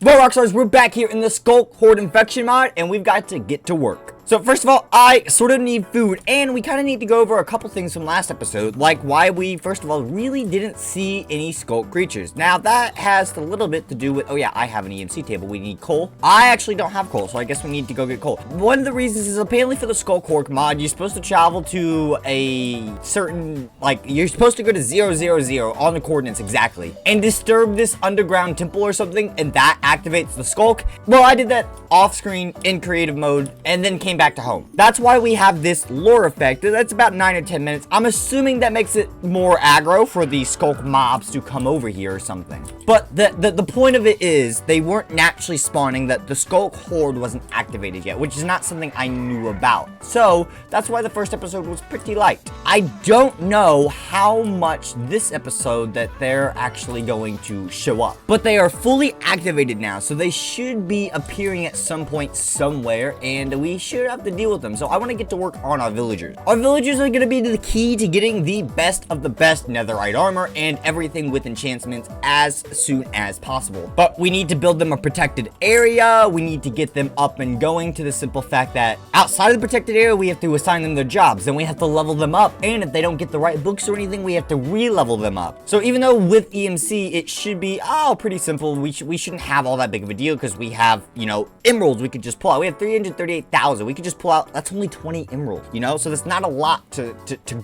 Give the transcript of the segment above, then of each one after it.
Well, Rockstars, we're back here in the Skulk Horde infection mod, and we've got to get to work. So first of all, I sort of need food, and we kind of need to go over a couple things from last episode, like why we, first of all, really didn't see any Skulk creatures. Now, that has a little bit to do with, oh yeah, I have an EMC table, we need coal. I actually don't have coal, so I guess we need to go get coal. One of the reasons is apparently for the Skulk Horde mod, you're supposed to travel to a certain, like, you're supposed to go to 000 on the coordinates exactly, and disturb this underground temple or something, and that activates the Skulk. Well, I did that off screen in creative mode, and then came back to home. That's why we have this lore effect. That's about 9 or 10 minutes. I'm assuming that makes it more aggro for the Skulk mobs to come over here or something. But the point of it is they weren't naturally spawning, that the Skulk Horde wasn't activated yet, which is not something I knew about. So that's why the first episode was pretty light. I don't know how much this episode that they're actually going to show up, but they are fully activated now, so they should be appearing at some point somewhere, and we should have to deal with them. So I want to get to work on our villagers. Our villagers are going to be the key to getting the best of the best netherite armor and everything with enchantments as soon as possible. But we need to build them a protected area. We need to get them up and going, to the simple fact that outside of the protected area, we have to assign them their jobs, and we have to level them up. And if they don't get the right books or anything, we have to re-level them up. So even though with EMC, it should be, pretty simple. We shouldn't have all that big of a deal, because we have, you know, emeralds we could just pull out. We have 338,000. We could just pull out, that's only 20 emeralds, you know? So that's not a lot to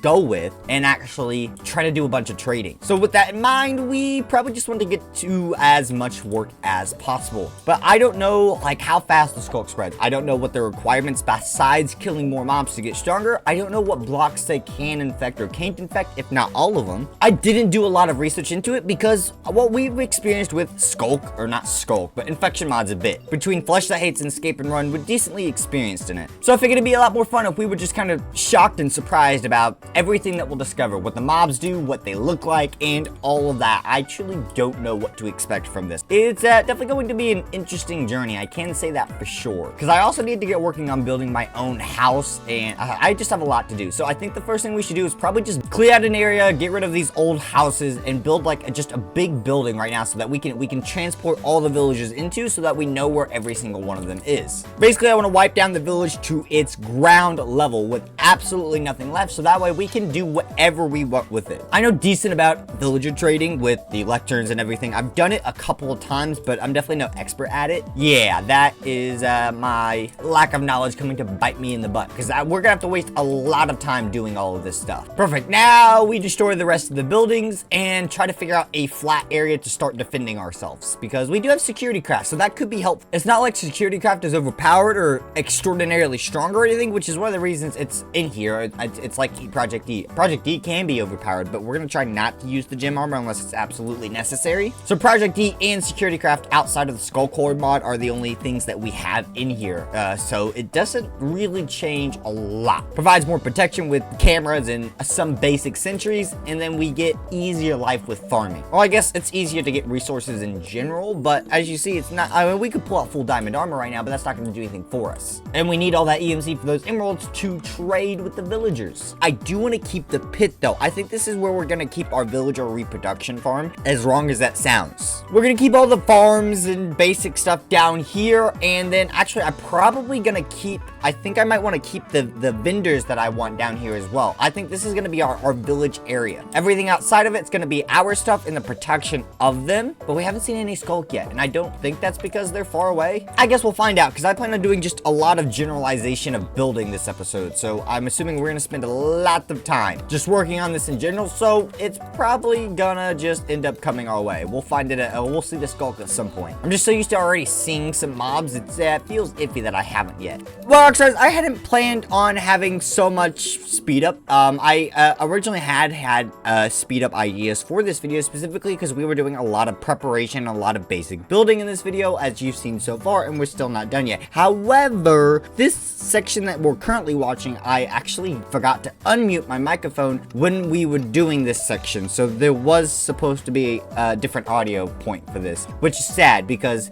go with and actually try to do a bunch of trading. So with that in mind, we probably just want to get to as much work as possible. But I don't know, like, how fast the Skulk spreads. I don't know what the requirements besides killing more mobs to get stronger. I don't know what blocks they can infect or can't infect, if not all of them. I didn't do a lot of research into it because what we've experienced with Skulk, or not Skulk, but infection mods a bit. Between Flesh That Hates and Escape and Run, we're decently experienced in it. So I figured it'd be a lot more fun if we were just kind of shocked and surprised about everything that we'll discover, what the mobs do, what they look like, and all of that. I truly don't know what to expect from this. It's definitely going to be an interesting journey. I can say that for sure, because I also need to get working on building my own house, and I just have a lot to do. So I think the first thing we should do is probably just clear out an area, get rid of these old houses, and build like just a big building right now, so that we can transport all the villagers into, so that we know where every single one of them is. Basically, I want to wipe down the village to its ground level with absolutely nothing left, so that way we can do whatever we want with it. I know decent about villager trading with the lecterns and everything. I've done it a couple of times, but I'm definitely no expert at it. Yeah, that is my lack of knowledge coming to bite me in the butt, because we're gonna have to waste a lot of time doing all of this stuff. Perfect. Now we destroy the rest of the buildings and try to figure out a flat area to start defending ourselves, because we do have security craft, so that could be helpful. It's not like security craft is overpowered or extraordinarily strong or anything, which is one of the reasons it's in here. It's like Project D. Project D can be overpowered, but we're gonna try not to use the gem armor unless it's absolutely necessary. So Project D and security craft outside of the Skulk Horde mod are the only things that we have in here. So it doesn't really change a lot. Provides more protection with cameras and some basic sentries, and then we get easier life with farming. Well, I guess it's easier to get resources in general, but as you see, it's not, I mean, we could pull out full diamond armor right now, but that's not gonna do anything for us. And we need all that EMC for those emeralds to trade with the villagers. I do want to keep the pit though. I think this is where we're gonna keep our villager reproduction farm, as wrong as that sounds. We're gonna keep all the farms and basic stuff down here, and then actually I'm probably gonna keep, I think I might want to keep the vendors that I want down here as well. I think this is gonna be our village area. Everything outside of it's gonna be our stuff and the protection of them, but we haven't seen any Skulk yet, and I don't think that's because they're far away. I guess we'll find out, because I plan on doing just a lot of generalization of building this episode, so I'm assuming we're gonna spend a lot of time just working on this in general, so it's probably gonna just end up coming our way. We'll find it, we'll see the Skulk at some point. I'm just so used to already seeing some mobs, it feels iffy that I haven't yet. Well, Rockstars, I hadn't planned on having so much speed up. I originally had speed up ideas for this video, specifically because we were doing a lot of preparation, a lot of basic building in this video, as you've seen so far, and we're still not done yet. However, this this section that we're currently watching, I actually forgot to unmute my microphone when we were doing this section, so there was supposed to be a different audio point for this, which is sad because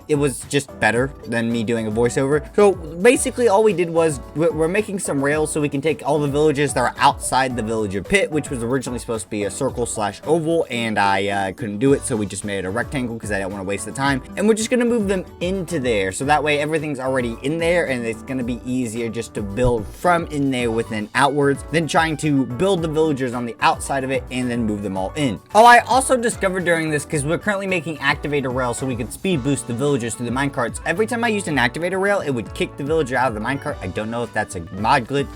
it was just better than me doing a voiceover. So basically all we did was we're making some rails so we can take all the villages that are outside the villager pit, which was originally supposed to be a circle/oval, and I couldn't do it, so we just made it a rectangle because I didn't want to waste the time, and we're just gonna move them into there, so that way everything's already in there and it's gonna be easier just to build from in there within outwards than trying to build the villagers on the outside of it and then move them all in. Oh, I also discovered during this, because we're currently making activator rails so we could speed boost the villagers through the minecarts, every time I used an activator rail it would kick the villager out of the minecart. I don't know if that's a mod glitch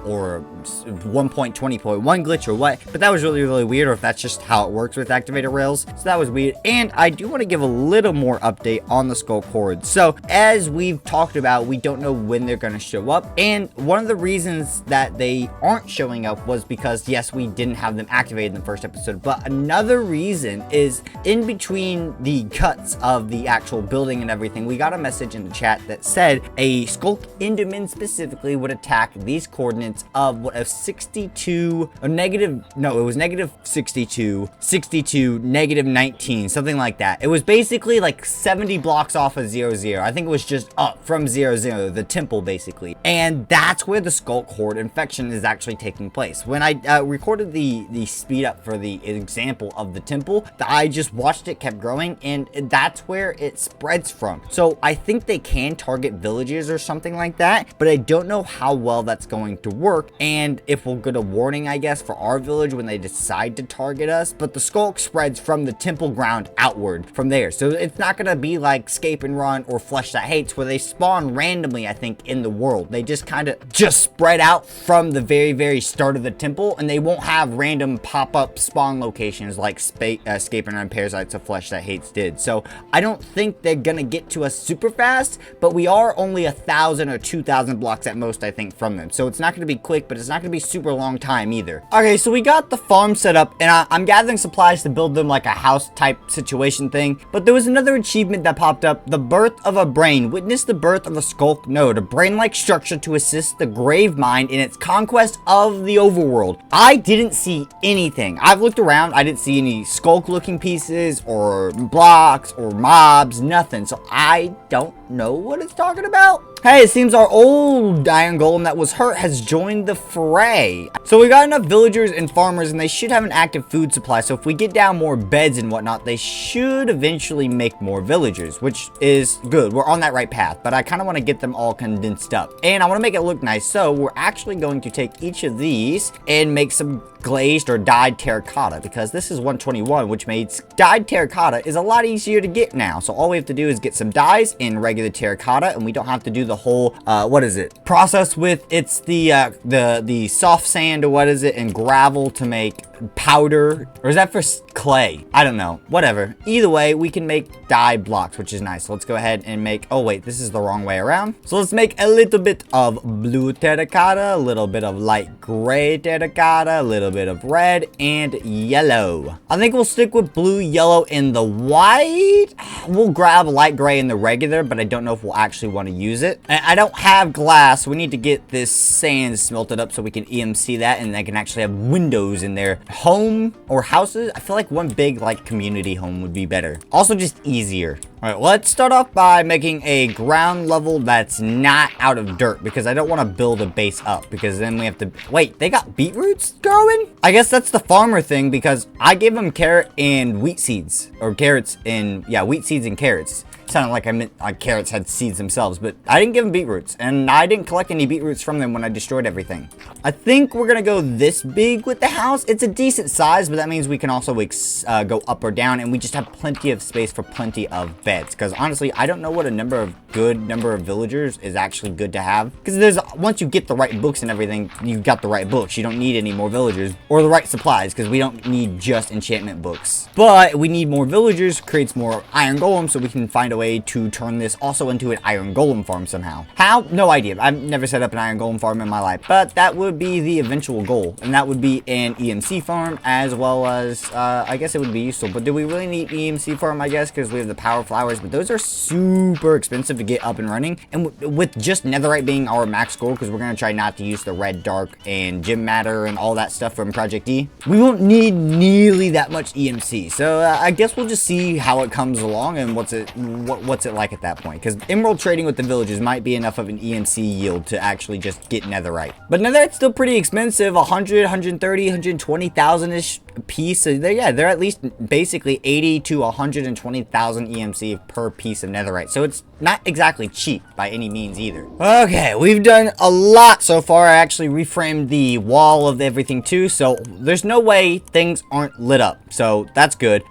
or 1.20.1 glitch or what, but that was really weird, or if that's just how it works with activator rails, so that was weird. And I do want to give a little more update on the Skulk Horde. So as we've talked about, we don't know when they're going to show up, and one of the reasons that they aren't showing up was because yes, we didn't have them activated in the first episode, but another reason is in between the cuts of the actual building and everything, we got a message in the chat that said a Skulk Enderman specifically would attack these coordinates of what, a 62 or negative, no, it was negative 62, 62, negative 19, something like that. It was basically like 70 blocks off of 0, I think it was just up from 0, the temple basically, and that's where the Skulk Horde infection is actually taking place. When I recorded the speed up for the example of the temple, I just watched it kept growing, and that's where it spreads from. So I think they can target villages or something like that, but I don't know how well that's going to work, and if we'll get a warning, I guess, for our village when they decide to target us. But the Skulk spreads from the temple ground outward from there, so it's not gonna be like Escape and Run or Flesh That Hates where they spawn randomly, I think, in the world. They just kind of spread out from the very start of the temple, and they won't have random pop-up spawn locations like Escape and Run Parasites of Flesh That Hates did. So I don't think they're gonna get to us super fast, but we are only 1,000 or 2,000 blocks at most, I think, from them. So it's not gonna be quick, but it's not gonna be super long time either. Okay, so we got the farm set up, and I'm gathering supplies to build them like a house type situation thing, but there was another achievement that popped up: the birth of a brain. Witness the birth of a Skulk node, a brain-like structure to assist the grave mind in its conquest of the overworld. I didn't see anything. I've looked around, I didn't see any Skulk looking pieces or blocks or mobs, nothing, so I don't know what it's talking about. Hey, it seems our old iron golem that was hurt has joined the fray. So we got enough villagers and farmers, and they should have an active food supply. So if we get down more beds and whatnot, they should eventually make more villagers, which is good. We're on that right path, but I kind of want to get them all condensed up, and I want to make it look nice. So we're actually going to take each of these and make some glazed or dyed terracotta, because this is 121, which means dyed terracotta is a lot easier to get now. So all we have to do is get some dyes in regular terracotta, and we don't have to do the whole what is it process with the soft sand, or what is it, and gravel to make powder, or is that for clay? I don't know, whatever. Either way, we can make dye blocks, which is nice. So let's go ahead and make, oh wait, this is the wrong way around. So let's make a little bit of blue terracotta, a little bit of light gray terracotta, a little bit of red and yellow. I think we'll stick with blue, yellow, and the white. We'll grab light gray in the regular, but I don't know if we'll actually want to use it. I don't have glass, so we need to get this sand smelted up so we can EMC that, and I can actually have windows in there. Home or houses, I feel like one big like community home would be better. Also just easier. All right, let's start off by making a ground level that's not out of dirt, because I don't want to build a base up, because then we have to wait. They got beetroots growing? I guess that's the farmer thing, because I gave them carrot and wheat seeds, or carrots and, yeah, wheat seeds and carrots. Sounded like I meant like carrots had seeds themselves, but I didn't give them beetroots, and I didn't collect any beetroots from them when I destroyed everything. I think we're gonna go this big with the house. It's a decent size, but that means we can also go up or down, and we just have plenty of space for plenty of beds, because honestly, I don't know what a good number of villagers is actually good to have, because once you get the right books and everything, you've got the right books. You don't need any more villagers, or the right supplies, because we don't need just enchantment books. But we need more villagers, creates more iron golems, so we can find a way way to turn this also into an iron golem farm somehow. How? No idea. I've never set up an iron golem farm in my life, but that would be the eventual goal, and that would be an EMC farm, as well as, I guess it would be useful, but do we really need EMC farm, I guess, because we have the power flowers, but those are super expensive to get up and running, and with just netherite being our max goal, because we're going to try not to use the red, dark, and gem matter, and all that stuff from Project E, we won't need nearly that much EMC, so I guess we'll just see how it comes along, and what's it like at that point, because emerald trading with the villagers might be enough of an EMC yield to actually just get netherite. But netherite's still pretty expensive, 100, 130, 120,000-ish piece, so they're at least basically 80 to 120,000 EMC per piece of netherite, so it's not exactly cheap by any means either. Okay, we've done a lot so far. I actually reframed the wall of everything too, so there's no way things aren't lit up, so that's good.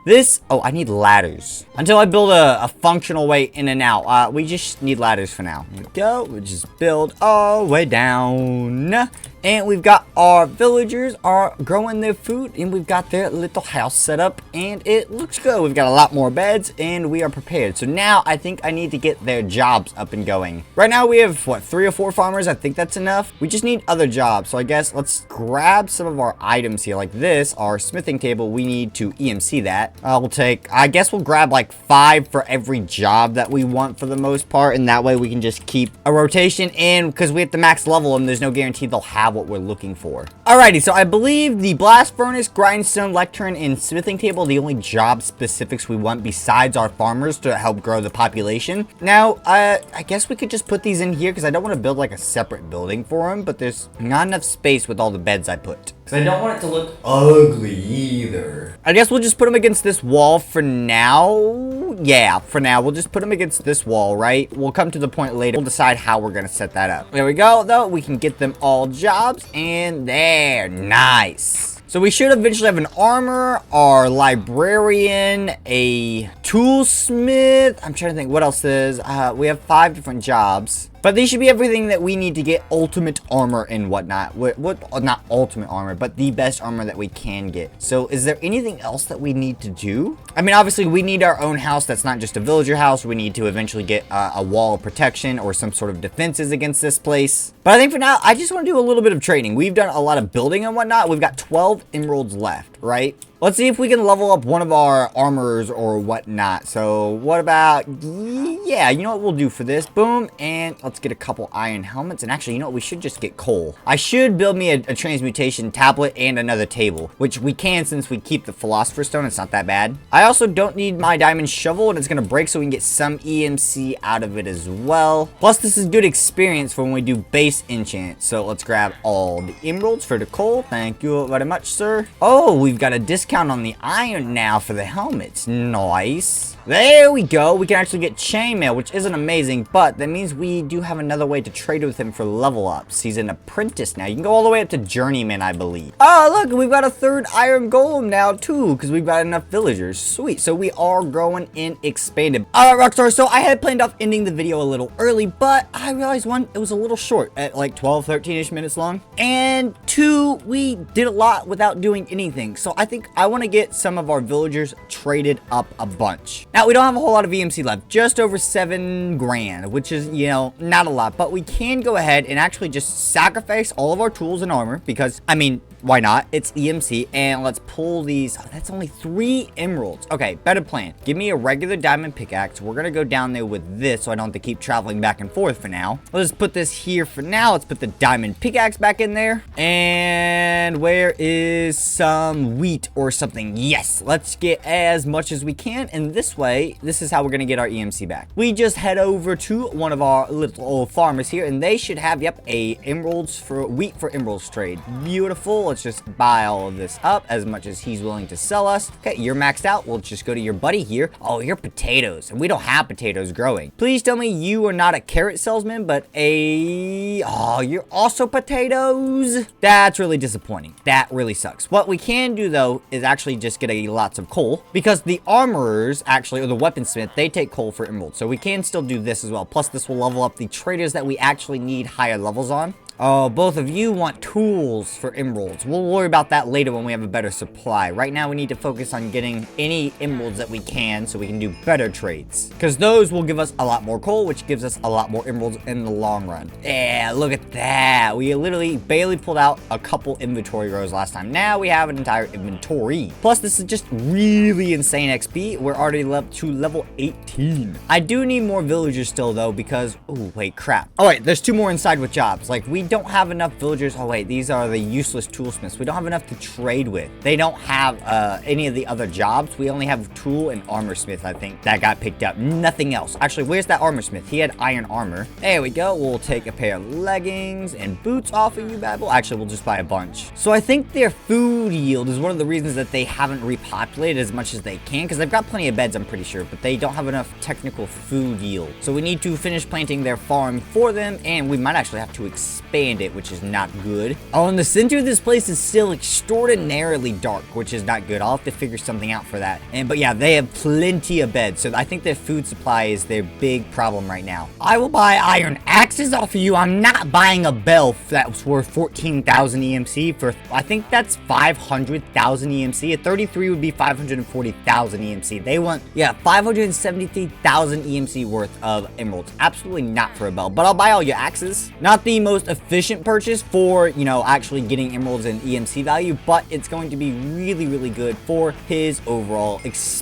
Oh, I need ladders. Until I build a functional way in and out, we just need ladders for now. Here we go, we just build all the way down. And we've got our villagers are growing their food, and we've got their little house set up, and it looks good. We've got a lot more beds, and we are prepared. So now I think I need to get their jobs up and going. Right now we have, what, 3 or 4 farmers? I think that's enough. We just need other jobs. So I guess let's grab some of our items here, like this, our smithing table. We need to EMC that. I guess we'll grab like 5 for every job that we want for the most part, and that way we can just keep a rotation in, because we have to max level them. There's no guarantee they'll have what we're looking for. Alrighty, so I believe the blast furnace, grindstone, lectern, and smithing table are the only job specifics we want besides our farmers to help grow the population. Now, I guess we could just put these in here because I don't want to build like a separate building for them, but there's not enough space with all the beds I put. Because I don't want it to look ugly either. I guess we'll just put them against this wall for now. Yeah, for now. We'll just put them against this wall, right? We'll come to the point later. We'll decide how we're going to set that up. There we go, though. We can get them all jobs. And there. Nice. So we should eventually have an armor, our librarian, a toolsmith. I'm trying to think what else is. We have 5 different jobs. But these should be everything that we need to get ultimate armor and whatnot. Not ultimate armor, but the best armor that we can get. So is there anything else that we need to do? I mean, obviously we need our own house that's not just a villager house. We need to eventually get a wall of protection or some sort of defenses against this place. But I think for now, I just want to do a little bit of trading. We've done a lot of building and whatnot. We've got 12 emeralds left, right? Let's see if we can level up one of our armors or whatnot. So what about, yeah, you know what we'll do for this? Boom, and let's get a couple iron helmets. And actually, you know what? We should just get coal. I should build me a transmutation tablet and another table, which we can since we keep the philosopher's stone. It's not that bad. I also don't need my diamond shovel, and it's going to break so we can get some EMC out of it as well. Plus, this is good experience for when we do base enchant. So let's grab all the emeralds for the coal. Thank you very much, sir. Oh, we've got a discount on the iron now for the helmets. Nice. There we go. We can actually get chainmail, which isn't amazing, but that means we do have another way to trade with him for level ups. He's an apprentice now. You can go all the way up to journeyman, I believe. Oh, look, we've got a 3rd iron golem now, too, because we've got enough villagers. Sweet. So we are growing and expanded. All right, Rockstars. So I had planned off ending the video a little early, but I realized, 1, it was a little short at like 12, 13-ish minutes long. And 2, we did a lot without doing anything. So I think I want to get some of our villagers traded up a bunch. Now, we don't have a whole lot of EMC left, just over 7 grand, which is, you know, not a lot, but we can go ahead and actually just sacrifice all of our tools and armor because, I mean, why not? It's EMC, and let's pull these. Oh, that's only 3 emeralds. Okay, better plan. Give me a regular diamond pickaxe. We're gonna go down there with this so I don't have to keep traveling back and forth for now. Let's put this here for now. Let's put the diamond pickaxe back in there. And where is some wheat or something? Yes, let's get as much as we can, and this way, this is how we're gonna get our EMC back. We just head over to one of our little old farmers here, and they should have, yep, a wheat for emeralds trade. Beautiful. Let's just buy all of this up as much as he's willing to sell us. Okay, you're maxed out. We'll just go to your buddy here. Oh, you're potatoes, and we don't have potatoes growing. Please tell me you are not a carrot salesman, but oh, you're also potatoes. That's really disappointing. That really sucks. What we can do, though, is actually just get lots of coal, because the armorers, actually, or the weaponsmith, they take coal for emeralds, so we can still do this as well. Plus, this will level up the traders that we actually need higher levels on. Oh, both of you want tools for emeralds. We'll worry about that later when we have a better supply. Right now, we need to focus on getting any emeralds that we can so we can do better trades. Because those will give us a lot more coal, which gives us a lot more emeralds in the long run. Yeah, look at that. We literally barely pulled out a couple inventory rows last time. Now we have an entire inventory. Plus, this is just really insane XP. We're already to level 18. I do need more villagers still, though, because... Oh, wait, crap. Oh, wait, there's 2 more inside with jobs. Like, we don't have enough villagers. Oh, wait, these are the useless toolsmiths. We don't have enough to trade with. They don't have any of the other jobs. We only have tool and armor smith, I think, that got picked up. Nothing else. Actually, where's that armor smith? He had iron armor. There we go. We'll take a pair of leggings and boots off of you, bad boy. Actually, we'll just buy a bunch. So I think their food yield is one of the reasons that they haven't repopulated as much as they can, because they've got plenty of beds, I'm pretty sure, but they don't have enough technical food yield. So we need to finish planting their farm for them, and we might actually have to expand it, which is not good. Oh, and the center of this place is still extraordinarily dark, which is not good. I'll have to figure something out for that. But yeah, they have plenty of beds, so I think their food supply is their big problem right now. I will buy iron axes off of you. I'm not buying a bell that's worth 14,000 EMC for, I think that's 500,000 EMC. A 33 would be 540,000 EMC. They want, yeah, 573,000 EMC worth of emeralds. Absolutely not for a bell, but I'll buy all your axes. Not the most efficient purchase for, you know, actually getting emeralds and EMC value, but it's going to be really, really good for his overall experience.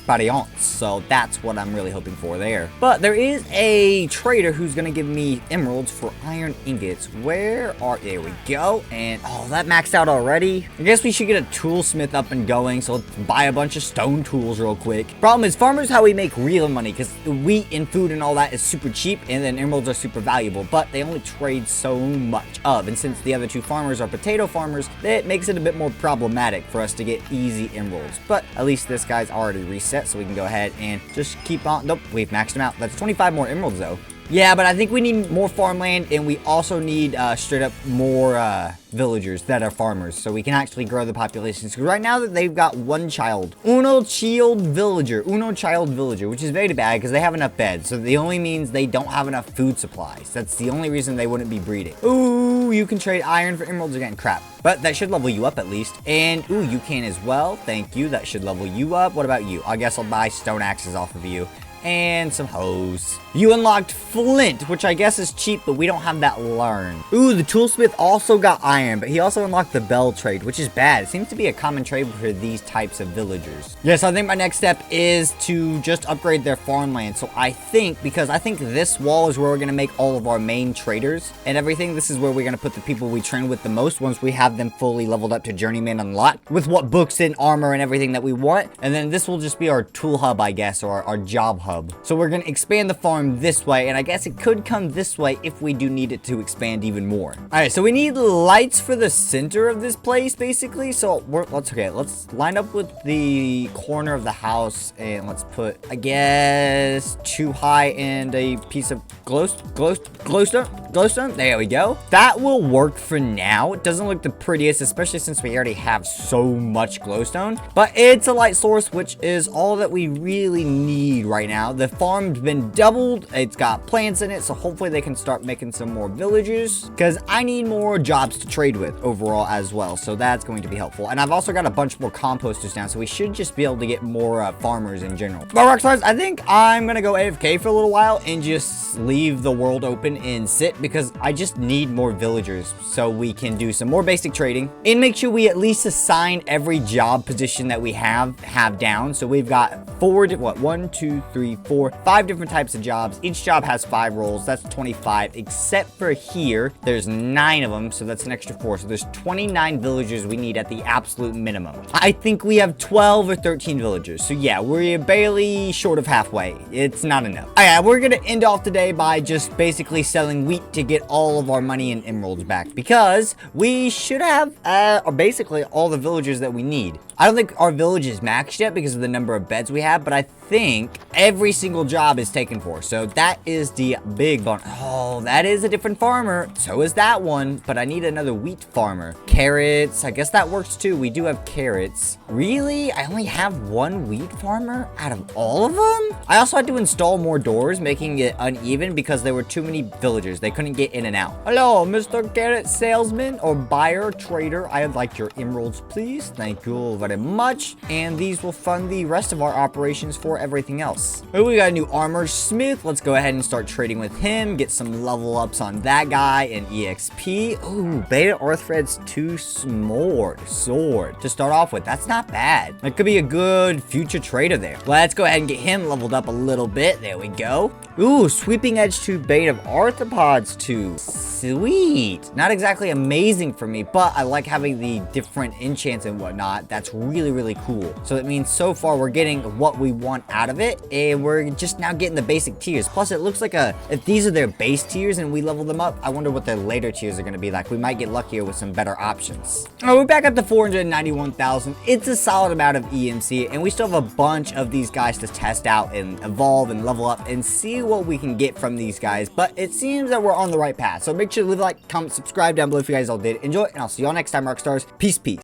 So that's what I'm really hoping for there. But there is a trader who's going to give me emeralds for iron ingots. There we go. And, oh, that maxed out already. I guess we should get a toolsmith up and going. So let's buy a bunch of stone tools real quick. Problem is, farmers, how we make real money, because wheat and food and all that is super cheap, and then emeralds are super valuable, but they only trade so much of. And since the other 2 farmers are potato farmers, that makes it a bit more problematic for us to get easy emeralds. But at least this guy's already reset, so we can go ahead and just keep on. Nope, we've maxed him out. That's 25 more emeralds, though. Yeah, but I think we need more farmland, and we also need straight up more villagers that are farmers, so we can actually grow the populations. Because right now that they've got 1 child, uno child villager, which is very bad because they have enough beds. So the only means they don't have enough food supplies. That's the only reason they wouldn't be breeding. Ooh, you can trade iron for emeralds again. Crap. But that should level you up at least. And ooh, you can as well. Thank you. That should level you up. What about you? I guess I'll buy stone axes off of you. And some hose. You unlocked flint, which I guess is cheap, but we don't have that learned. Ooh, the toolsmith also got iron, but he also unlocked the bell trade, which is bad. It seems to be a common trade for these types of villagers. Yes, I think my next step is to just upgrade their farmland. So I think, because I think this wall is where we're going to make all of our main traders and everything. This is where we're going to put the people we train with the most once we have them fully leveled up to journeyman unlocked with what books and armor and everything that we want. And then this will just be our tool hub, I guess, or our job hub. So we're going to expand the farm this way, and I guess it could come this way if we do need it to expand even more. All right, so we need lights for the center of this place, basically. So let's line up with the corner of the house, and let's put, I guess, 2 high and a piece of glowstone. There we go. That will work for now. It doesn't look the prettiest, especially since we already have so much glowstone, but it's a light source, which is all that we really need right now. The farm's been doubled. It's got plants in it, so hopefully they can start making some more villagers, because I need more jobs to trade with overall as well, so that's going to be helpful. And I've also got a bunch more composters down, so we should just be able to get more farmers in general. But Rockstars, I think I'm gonna go AFK for a little while and just leave the world open and sit, because I just need more villagers so we can do some more basic trading and make sure we at least assign every job position that we have down. So we've got 5 different types of jobs. Each job has 5 roles. That's 25, except for here there's 9 of them, so that's an extra 4. So there's 29 villagers we need at the absolute minimum. I think we have 12 or 13 villagers, so yeah, we're barely short of halfway. It's not enough. All right, we're gonna end off today by just basically selling wheat to get all of our money and emeralds back, because we should have basically all the villagers that we need. I don't think our village is maxed yet because of the number of beds we have, but I think every single job is taken for. So that is the big bonus. Oh, that is a different farmer. So is that one, but I need another wheat farmer. Carrots, I guess that works too. We do have carrots. Really? I only have 1 wheat farmer out of all of them? I also had to install more doors, making it uneven because there were too many villagers. They couldn't get in and out. Hello, Mr. Carrot salesman or buyer, trader. I'd like your emeralds, please. Thank you very much. And these will fund the rest of our operations for everything else. Oh, we got a new armor smith. Let's go ahead and start trading with him. Get some level ups on that guy and EXP. Ooh, beta Arthred's 2 sword to start off with. That's not bad. That could be a good future trader there. Let's go ahead and get him leveled up a little bit. There we go. Ooh, sweeping edge 2 bait of arthropods 2. Sweet. Not exactly amazing for me, but I like having the different enchants and whatnot. That's really, really cool. So that means so far we're getting what we want out of it, and we're just now getting the basic tiers. Plus, it looks like if these are their base tiers and we level them up, I wonder what their later tiers are going to be like. We might get luckier with some better options. Oh, we're back up to 491,000. It's a solid amount of EMC, and we still have a bunch of these guys to test out and evolve and level up and see what we can get from these guys. But it seems that we're on the right path. So make sure to leave a like, comment, subscribe down below if you guys all did enjoy, and I'll see y'all next time, Rockstars. Peace, peace.